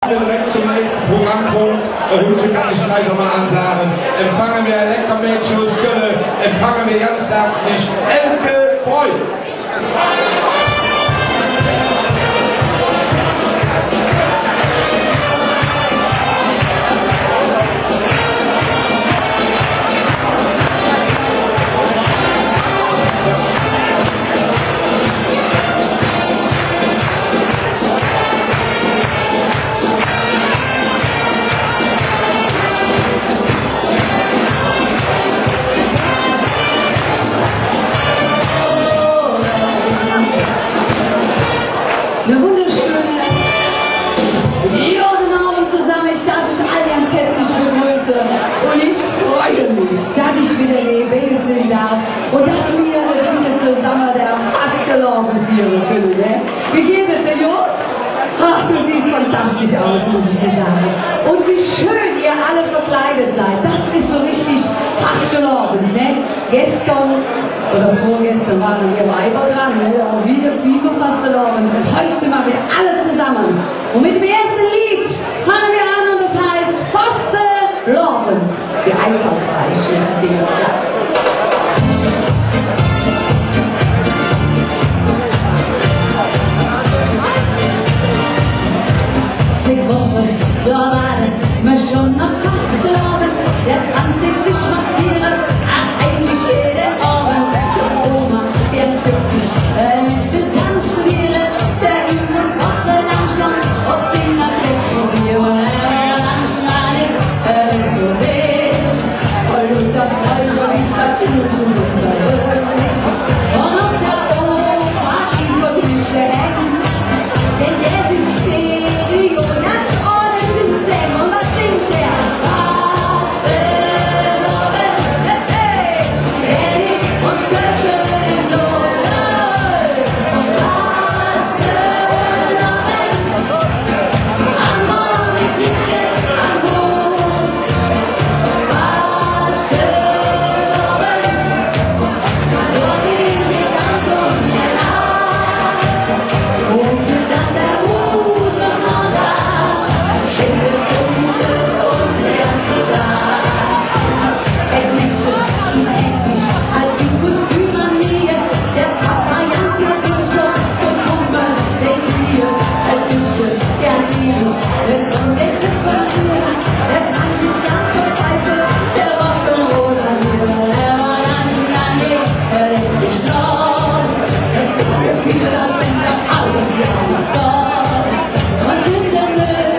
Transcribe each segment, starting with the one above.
Direkt zum nächsten Programmpunkt, Hütchen kann ich gleich nochmal ansagen. Empfangen wir Leckermädchen aus Gölle, empfangen wir ganz herzlich Elke Breu. Eine wunderschöne guten Abend zusammen. Ich darf euch alle ganz herzlich begrüßen. Und ich freue mich, dass ich wieder dabei sein darf und dass wir ein bisschen zusammen der Fastelavond führen können. Ne? Wie geht es denn, Jungs? Ach, du siehst fantastisch aus, muss ich dir sagen. Und wie schön ihr alle verkleidet seid. Das ist so richtig Fastelavond, ne? Gestern oder vorgestern waren wir Weiber dran, ne? Auch wieder viel Fastelavond. Und heute sind wir wieder alle zusammen. Und mit dem ersten Lied fangen wir an und das heißt Fastelavond. Wie einfallsreich, ne? Ja. Da waren wir schon am Fastelavond, der Tanz den sich maskieren, eigentlich jeden Abend. Die Oma, der ist wirklich, den Tanz studieren, der übt uns wochenlang schon, ob sie nach Fleisch probieren. Alles so weh, voll unter Freude, wie es da Knutschen wunderbar. Und auf der Oma überblüht der Hecken, denn der sind Stereo, ganz ohne System. Und was singt der? Fastelavond, hey, Eddie und Götze im Blut. Fastelavond, am Morgen liegt es am Boden. Fastelavond, dort liegt wir ganz um ihr Land. Und mit an der Rosenmond da, schenkt es uns ganze Tag. Mädchen ist heftig, als die Kostüm an mir. Der Papa Jans nach Bücher und Kumpel, der Tier, der Küche, der Tierisch, der Kongresse von mir. Der Franz ist Jan zur Seite, der Rock'n'Roll an mir. Der war an mir, der lässt mich los. Der ist der Kühl, als wenn das alles hier alles kostet. Und in der Höhle,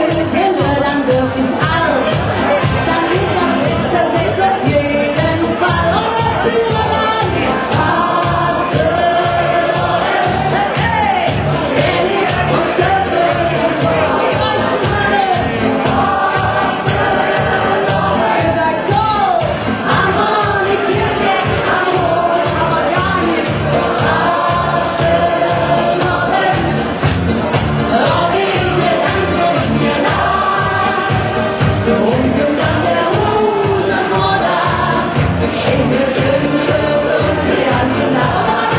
dann wirklich alt. Dann ist das ist auf jeden Fall. Und wir führen an Fastelavond, hey, Eddie und Götze im Blut. Fastelavond, sagt so, am Morgen liegt es am Boden, aber gar nichts. Fastelavond, auch ich mir ganz um mir nach. Und an der Rosenmond da, schenkt es Wünsche für uns die ganze Nacht.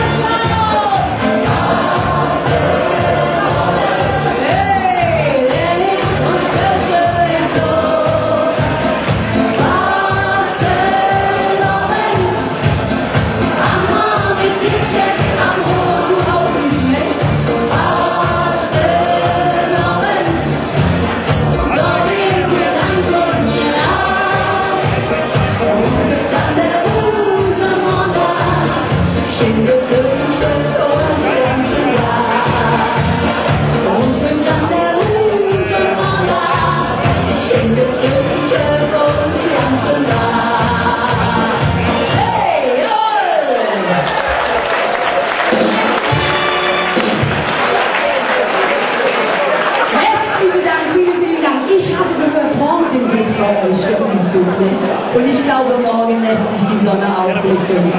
Fastelavond, hey, Eddie und Götze im Blut. Fastelavond, am Morgen liegt es am Boden, auch nicht mit. Fastelavond, dort liegt wir ganz um ihr Land. Und mit an der Rosenmond da, schenkt es Wünsche für uns die ganze Nacht. Und mit an der Rosenmond da, schenkt es Wünsche für uns die ganze Nacht. Hey, jawohl! Herzlichen Dank, vielen Dank. Ich habe gehört, morgen geht bei euch der Umzug. Ne? Und ich glaube, morgen lässt sich die Sonne auch blicken.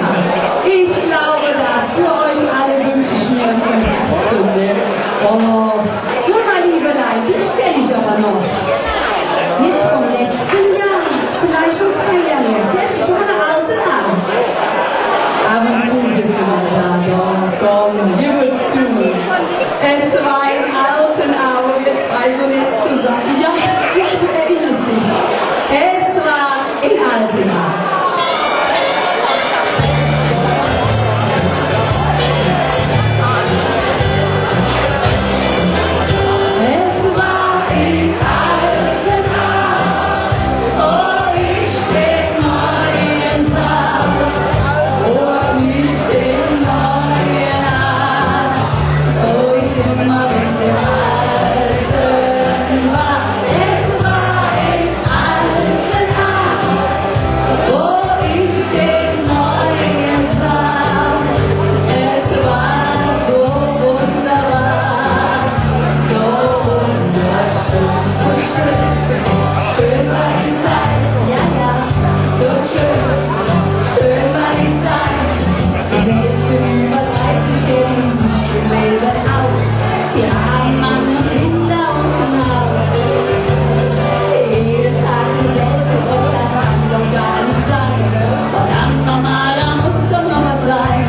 Ich glaube das. Für euch alle wünsche ich mir von Herzen. Ne? Oh, hör mal, Liebelein, dich kenne ich aber noch. Nicht vom letzten Jahr, vielleicht schon 2 Jahre. Das ist schon eine alte Name. Ab und zu bist du mal da, doch, komm, gib es zu. Es war ein alten Auge, jetzt weiß ich nicht zu sagen. Ja, schön war die Zeit, ja, ja, so schön war die Zeit. Die Mädchen über 30 gehen sich ihr Leben aus, die haben Mann und Kinder und ein Haus. Jeden Tag dieselbe Druck, das kann doch gar nicht sein. Verdammt nochmal, da muss doch noch was sein.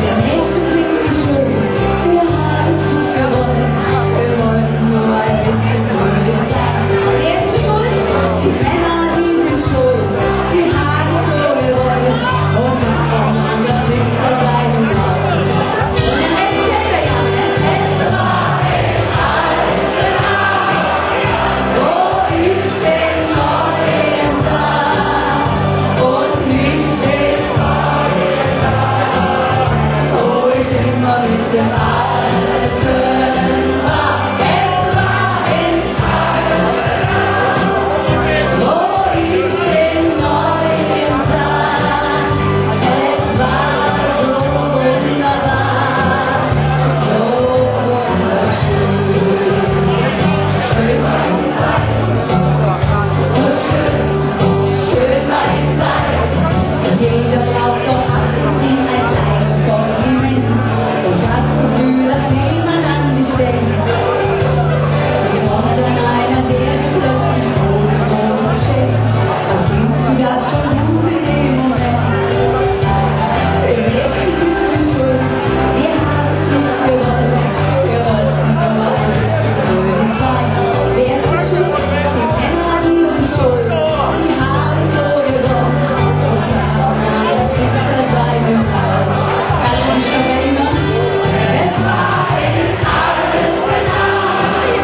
Wir Mädchen sind nicht schuld, wir haben es nicht gewollt. Wir wollten nur ein bisschen fröhlich sein. Wer ist die Schuld? Die Männer, die sind schuld. Die haben es so gewollt. Und dann kann das Schicksal sein und laufen. Und der Rest kennt ihr ja, der Rest war in alten Jahren, wo ich den Neuen sah. Und nicht den Neuen sah, wo ich immer mit dem Alten war. Es war in alten Jahren, wo ich den Neuen sah. Es war so wunderbar, so wunderschön. Schön war die Zeit, so schön war die Zeit. Jeder braucht doch ab und zu ein kleines Kompliment und das Gefühl, dass jemand an dich denkt. Kommt dann einer, der dir plötzlich große Rosen schenkt, dann findest du das schon gut in dem Moment. Wir Mädchen sind nicht schuld, wir haben es nicht gewollt. Wir wollten nur ein bisschen fröhlich sein. Wer ist die Schuld? Die Männer, die sind schuld. Die haben es so gewollt. Und haben das Schicksal seine Frau. Kannst du dich noch erinnern? Es war in alten Jahren,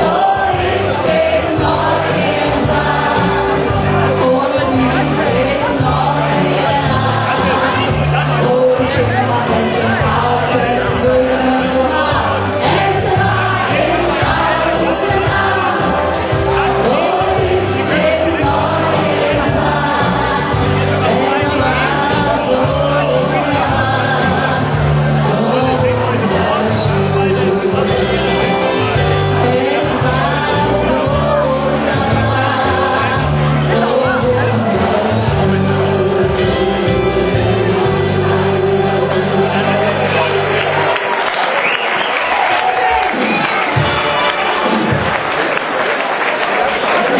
wo ich den Neuen sah. Und nicht den Neuen sah, wo ich immer mit dem Augen war. Es war in alten Jahren, wo ich den Neuen sah. Es war so wunderbar, so wunderschön. Es war so wunderbar, so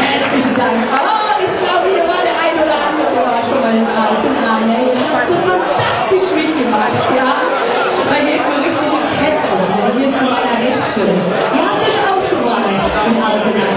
Herzlichen Dank. Oh, ich glaube, hier war der ein oder andere war schon mal in alten Armen. Ihr habt so fantastisch mitgemacht, ja? Weil hier richtig ins Herz auch, hier zu meiner Rechten. Ihr habt euch auch schon mal in alten Armen